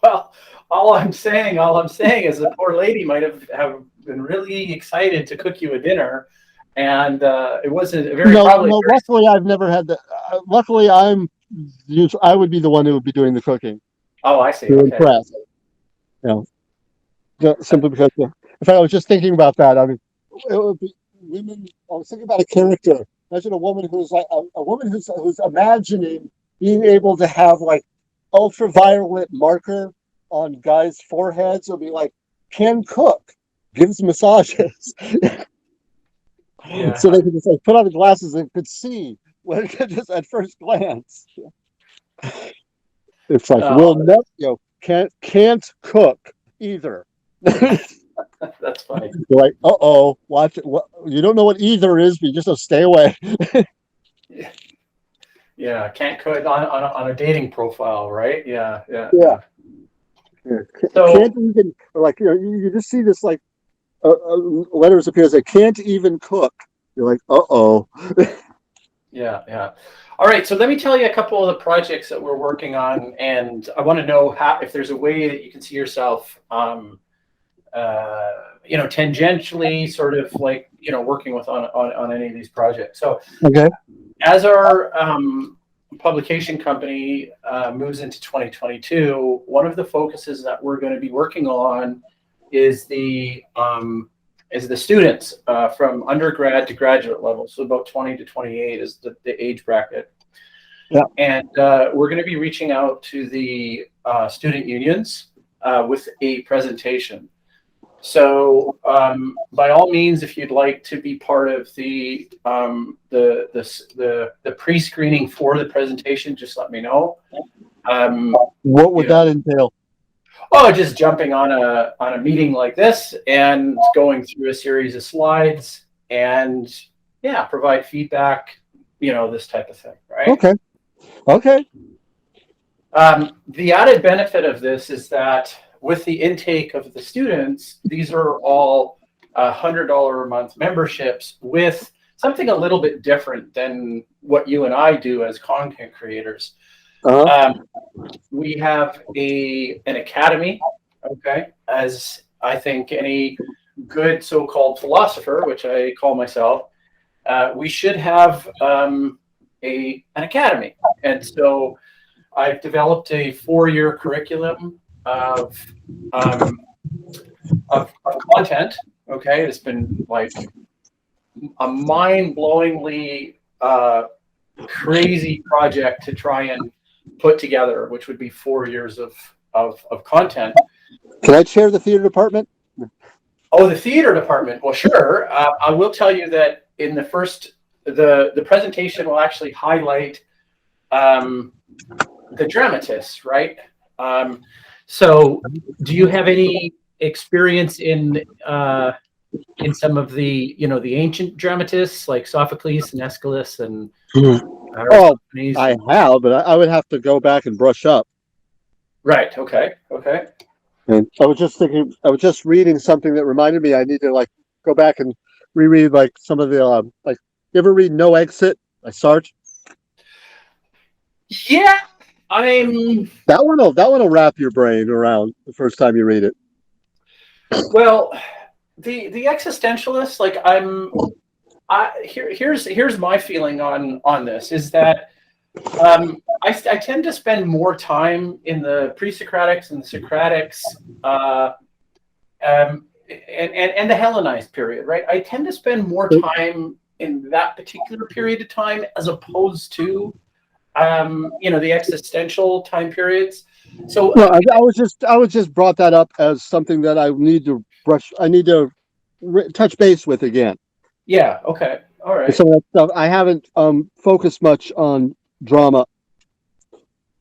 Well, all I'm saying is the poor lady might have been really excited to cook you a dinner, and it wasn't very No, probably no. very. Luckily, I've never had that. Luckily, I would be the one who would be doing the cooking Oh, I see. to Okay. impress. You know, simply because if I was just thinking about that, I mean, it would be women. I was thinking about a character. Imagine a woman who's like a woman who's imagining being able to have like ultraviolet marker on guys' foreheads. It'll be like, can cook, gives massages, so Yeah. they could just like put on the glasses and could see when just at first glance. It's like we'll Oh, never, can't cook either. You're that's funny. like, oh, watch it. You don't know what either is, but you just stay away. Yeah. Yeah. Can't cook on a dating profile, right? Yeah. Yeah. Yeah, Yeah. yeah. Can't So even like you just see this like letters appear that can't even cook. You're like, oh. yeah. Yeah. All right. So let me tell you a couple of the projects that we're working on, and I want to know if there's a way that you can see yourself. Tangentially, sort of like working with on any of these projects. So Okay. as our publication company moves into 2022, one of the focuses that we're going to be working on is the students from undergrad to graduate level. So about 20 to 28 is the age bracket. Yeah. And we're going to be reaching out to the student unions with a presentation. So, by all means, if you'd like to be part of the pre-screening for the presentation, just let me know. What would that entail? Just jumping on a meeting like this and going through a series of slides and provide feedback, this type of thing, right? Okay. The added benefit of this is that with the intake of the students, these are all $100 a month memberships with something a little bit different than what you and I do as content creators. Uh-huh. We have an academy, okay, as I think any good so-called philosopher, which I call myself, we should have an academy. And so I've developed a 4-year curriculum of content. Okay, it's been like a mind-blowingly crazy project to try and put together, which would be 4 years of content. Can I chair the theater department? Oh, the theater department. Well, sure. I will tell you that in the first, the presentation will actually highlight um, the dramatists, right? Um, so, do you have any experience in some of the the ancient dramatists like Sophocles and Aeschylus and Oh, Aristophanes? I have, but I would have to go back and brush up. Right. Okay. Okay. And I was just thinking, I was just reading something that reminded me I need to like go back and reread like some of the like. You ever read No Exit by Sartre? Yeah. I'm That one will wrap your brain around the first time you read it. well. The existentialists, like here's my feeling on this is that I tend to spend more time in the pre-Socratics and the Socratics and the Hellenized period, right? I tend to spend more time in that particular period of time as opposed to the existential time periods. So No, I was just brought that up as something that I need to brush. I need to touch base with again. yeah, okay, all And right, some of that stuff I haven't focused much on drama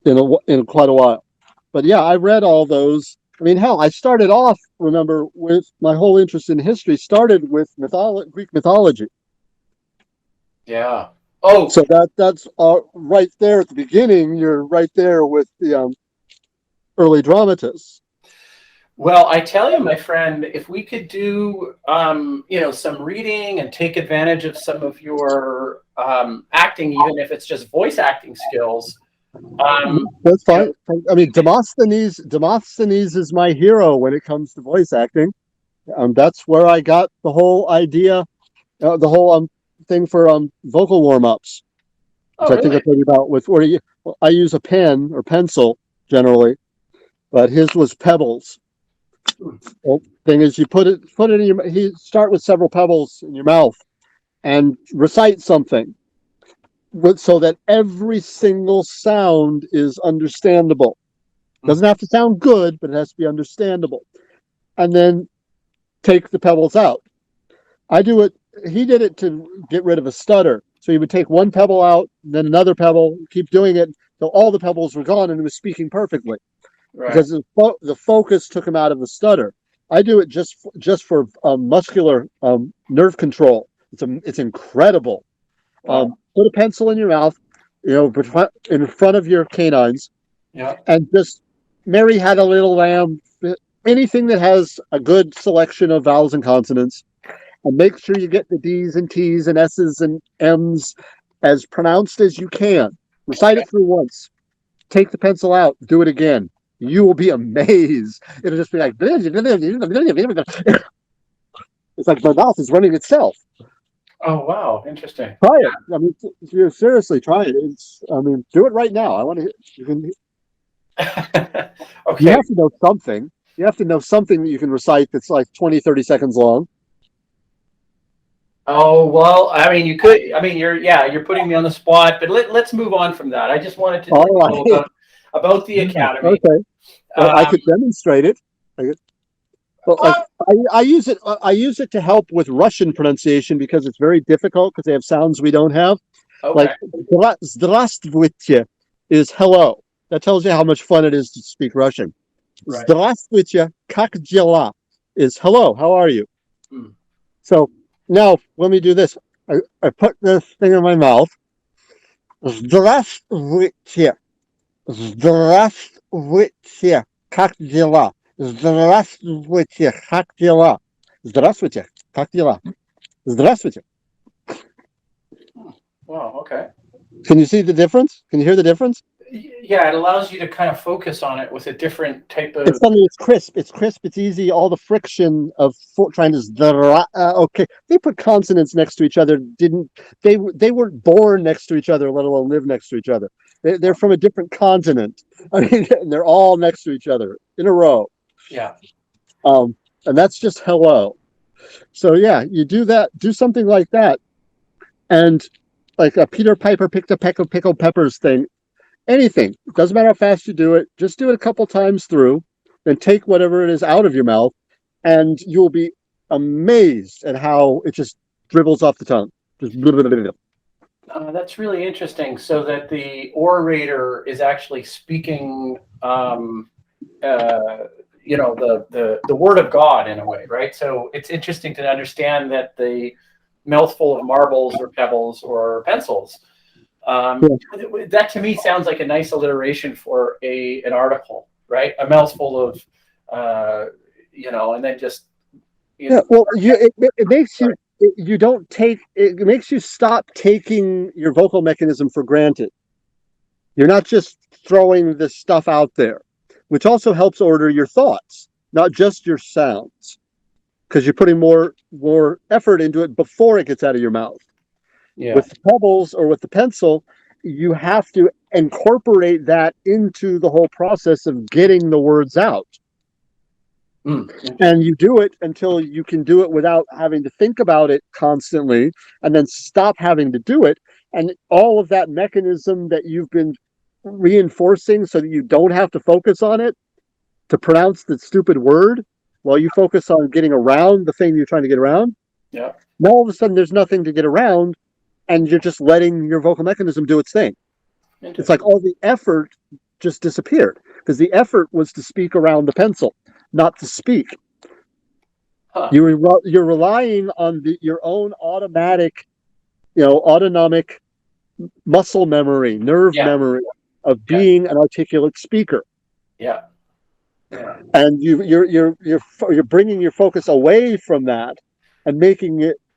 in quite a while. But yeah, I read all those. I mean, hell, I started off, remember, with my whole interest in history started with Greek mythology. yeah. Oh, So that's right there at the beginning. You're right there with the early dramatists. well, I tell you, my friend, if we could do, some reading and take advantage of some of your acting, even if it's just voice acting skills, That's you know, fine. I mean, Demosthenes is my hero when it comes to voice acting. That's where I got the whole idea, the whole thing for vocal warm ups, which oh, I think I really? told you about. I use a pen or pencil generally, but his was pebbles. Hmm. Well, thing is, you put it in your. You start with several pebbles in your mouth and recite something, so that every single sound is understandable. Doesn't have to sound good, but it has to be understandable. And then take the pebbles out. I do it. He did it to get rid of a stutter. So he would take one pebble out, then another pebble, keep doing it till all the pebbles were gone and he was speaking perfectly Right. because the focus took him out of the stutter. I do it just for muscular nerve control. It's incredible. Wow. Put a pencil in your mouth, in front of your canines, Yeah. and just Mary had a little lamb. Anything that has a good selection of vowels and consonants, and make sure you get the D's and T's and S's and M's as pronounced as you can. Recite Okay. it through once. Take the pencil out. Do it again. You will be amazed. It'll just be like it's like my mouth is running itself. Oh, wow. Interesting. Try it. I mean, seriously, try it. I mean, do it right now. I want to. You Okay. have to know something. You have to know something that you can recite that's like 20, 30 seconds long. Oh, well, I mean, you could, I mean, you're putting me on the spot, but let's move on from that. I just wanted to let All you know right. about the academy. Okay. Well, I Um, could demonstrate it. I could, but like uh, I use it. I use it to help with Russian pronunciation because it's very difficult because they have sounds we don't have. Like okay. "здравствуйте" is hello. That tells you how much fun it is to speak Russian. Right. "Здравствуйте, как дела" is hello. How are you? Hmm. So now let me do this. I put this thing in my mouth. "Здравствуйте, здравствуйте, как дела? Здравствуйте, как дела? Здравствуйте, как дела? Здравствуйте." Wow. Okay. Can you see the difference? Can you hear the difference? Yeah, it allows you to kind of focus on it with a different type It's of. something. It's crisp. It's crisp. It's easy. All the friction of trying to. Okay, they put consonants next to each other. Didn't they weren't born next to each other, let alone live next to each other. They're from a different continent. I mean, they're all next to each other in a row. Yeah. Um, and that's just hello. So yeah, you do that. Do something like that, and like a Peter Piper picked a peck of pickled peppers thing. Anything. It doesn't matter how fast you do it. Just do it a couple times through. then take whatever it is out of your mouth, and you'll be amazed at how it just dribbles off the tongue. Just blah, blah, blah, blah. That's really interesting. So that the orator is actually speaking, the word of God in a way, right? So it's interesting to understand that the mouthful of marbles or pebbles or pencils. That to me sounds like a nice alliteration for an article, right? A mouthful of, and then just. It makes you. You don't take. It makes you stop taking your vocal mechanism for granted. You're not just throwing this stuff out there, which also helps order your thoughts, not just your sounds, because you're putting more effort into it before it gets out of your mouth. Yeah. With the pebbles or with the pencil, you have to incorporate that into the whole process of getting the words out. And you do it until you can do it without having to think about it constantly, and then stop having to do it. And all of that mechanism that you've been reinforcing so that you don't have to focus on it to pronounce the stupid word while you focus on getting around the thing you're trying to get around. Yeah. Now all of a sudden there's nothing to get around, and you're just letting your vocal mechanism do its thing. It's like all the effort just disappeared, because the effort was to speak around the pencil, not to speak. You're relying on your own automatic, autonomic muscle memory, nerve memory of being an articulate speaker. Yeah. And you're bringing your focus away from that and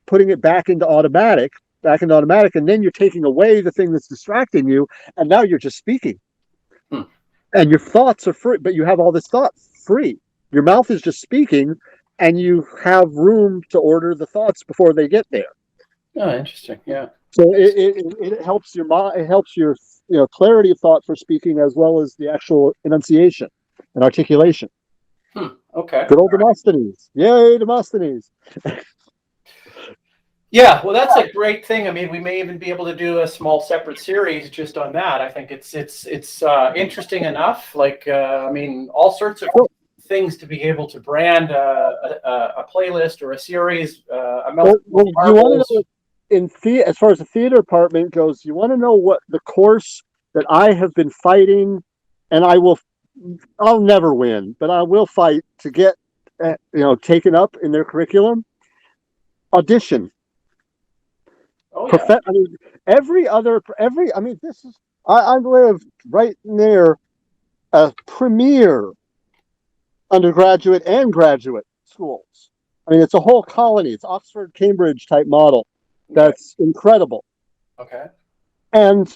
putting it back into automatic, and then you're taking away the thing that's distracting you, and now you're just speaking. And your thoughts are free, but you have all this thought free. Your mouth is just speaking, and you have room to order the thoughts before they get there. Oh, interesting. Yeah. So it helps your mind. It helps your clarity of thought for speaking, as well as the actual enunciation and articulation. Okay. Good old Demosthenes. Yay, Demosthenes. Yeah, well, that's a great thing. I mean, we may even be able to do a small separate series just on that. I think it's interesting enough. Like, all sorts of things to be able to brand a playlist or a series. You want to know, as far as the theater department goes, you want to know what the course that I have been fighting, and I'll never win, but I will fight to get taken up in their curriculum. Audition. Oh, yeah. I live right near a premier undergraduate and graduate schools. I mean, it's a whole colony. It's Oxford, Cambridge type model. That's incredible. Okay. And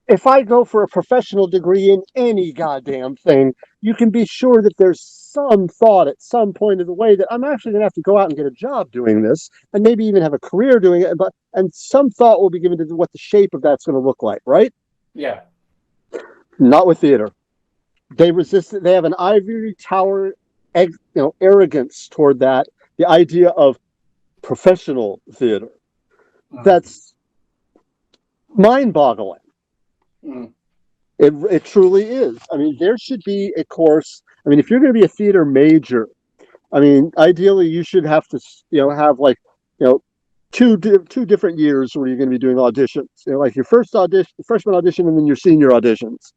if I go for a professional degree in any goddamn thing, you can be sure that there's some thought at some point of the way that I'm actually going to have to go out and get a job doing this, and maybe even have a career doing it. And some thought will be given to what the shape of that's going to look like, right? Yeah. Not with theater. They resist it. They have an ivory tower, arrogance toward that. The idea of professional theater. That's mind-boggling. It truly is. I mean, there should be a course. I mean, if you're going to be a theater major, I mean, ideally you should have to, have like, two different years where you're going to be doing auditions. Like your freshman audition, and then your senior auditions.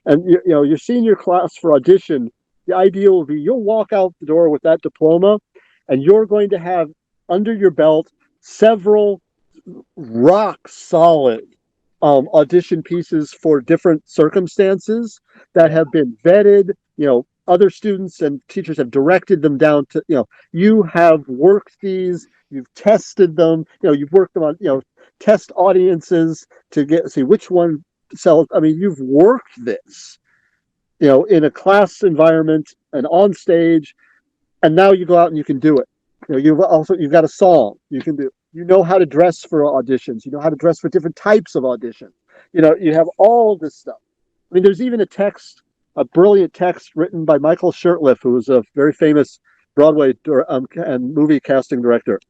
And your senior class for audition, the idea will be you'll walk out the door with that diploma, and you're going to have under your belt several rock solid audition pieces for different circumstances that have been vetted. Other students and teachers have directed them down to, you have worked these, you've tested them, you've worked them on, test audiences to see which one sells. I mean, you've worked this, in a class environment and on stage, and now you go out and you can do it. You've got a song you can do. You know how to dress for auditions. You know how to dress for different types of auditions. You have all this stuff. I mean, there's even a brilliant text written by Michael Shurtleff, who was a very famous Broadway and movie casting director.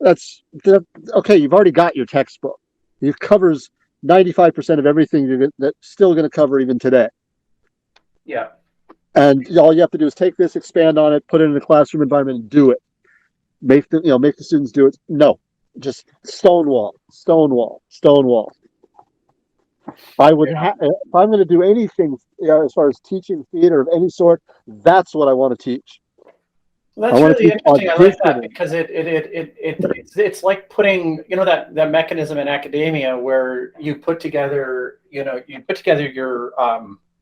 Okay. You've already got your textbook. It covers 95% of everything that's still going to cover even today. Yeah. And all you have to do is take this, expand on it, put it in a classroom environment, and do it. Make the students do it. No, just stonewall, stonewall, stonewall. If I'm going to do anything, as far as teaching theater of any sort, that's what I want to teach. Well, I that's want to really teach interesting. I like that auditioning. because it's like putting, that mechanism in academia where you put together your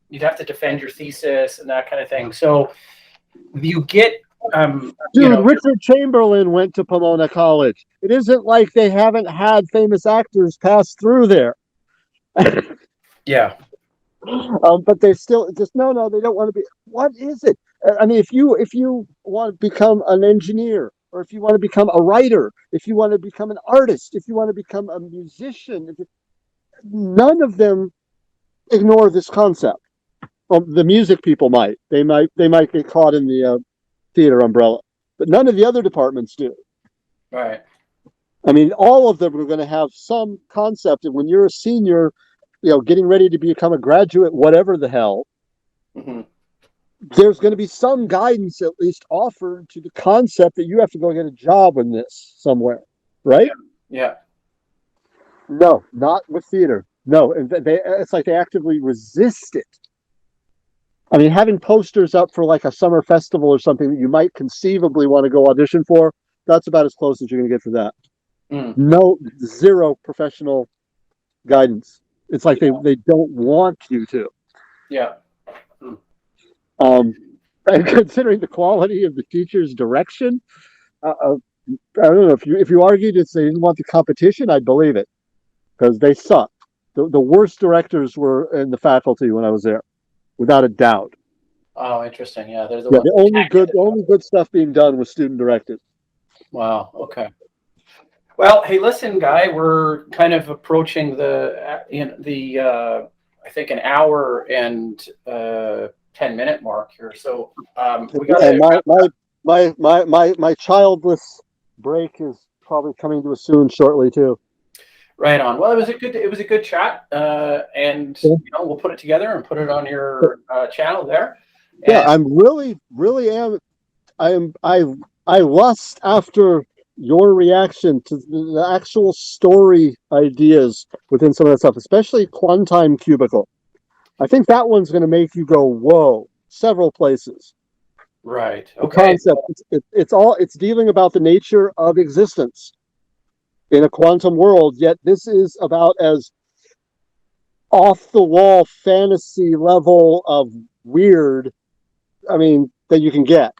you'd have to defend your thesis and that kind of thing. So you get Dude, Richard Chamberlain went to Pomona College. It isn't like they haven't had famous actors pass through there. yeah. But they still just no, they don't want to be. What is it? I mean, if you want to become an engineer, or if you want to become a writer, if you want to become an artist, if you want to become a musician, none of them ignore this concept. Well, the music people might. They might get caught in the theater umbrella, but none of the other departments do. Right. I mean, all of them are going to have some concept, and when you're a senior, getting ready to become a graduate, whatever the hell, Mm-hmm. there's going to be some guidance at least offered to the concept that you have to go get a job in this somewhere, right? Yeah. No, not with theater. No, it's like they actively resist it. I mean, having posters up for like a summer festival or something that you might conceivably want to go audition for, that's about as close as you're going to get for that. Mm. No, zero professional guidance. It's like they don't want you to. Yeah. And considering the quality of the teacher's direction, I don't know if you argued it's they didn't want the competition, I'd believe it because they sucked. The worst directors were in the faculty when I was there, without a doubt. Oh, interesting. Yeah, they're the Yeah, ones. the only good stuff being done was student directed. Wow. Okay. Well, hey, listen, Guy, we're kind of approaching I think an hour and 10-minute mark here. So we got And to my childless break is probably coming to us soon, shortly too. right on. Well, it was a good chat, and we'll put it together and put it on your channel there. And, yeah, I'm really am. I lust after your reaction to the actual story ideas within some of that stuff, especially Quantime Cubicle. I think that one's going to make you go, whoa, several places. right. The Okay. concept, it's dealing about the nature of existence in a quantum world, yet this is about as off the wall fantasy level of weird, I mean, that you can get.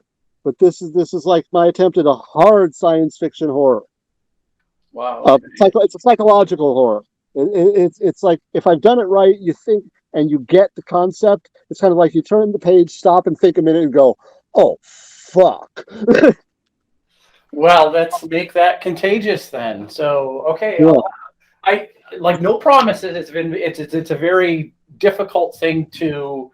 But this is like my attempt at a hard science fiction horror. Wow. Okay. It's a psychological horror. It's like if I've done it right, you think and you get the concept. It's kind of like you turn the page, stop and think a minute, and go, "Oh, fuck." Well, let's make that contagious then. So, okay, Yeah. I like no promises. It's a very difficult thing to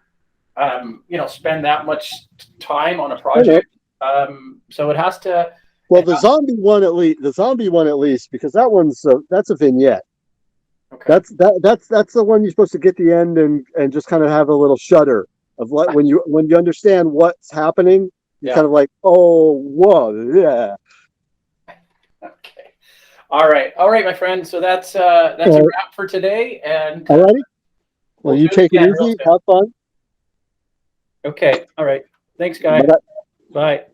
spend that much time on a project. So it has to. Well, the zombie one at least, because that's a vignette. Okay. That's the one you're supposed to get the end and just kind of have a little shudder of what when you understand what's happening. You're kind of like, oh, whoa, yeah. Okay. All right, my friend. So that's a wrap for today. And all righty. Well, you do take it again easy. Have fun. Okay. All right. Thanks, Guy. Bye-bye. Bye.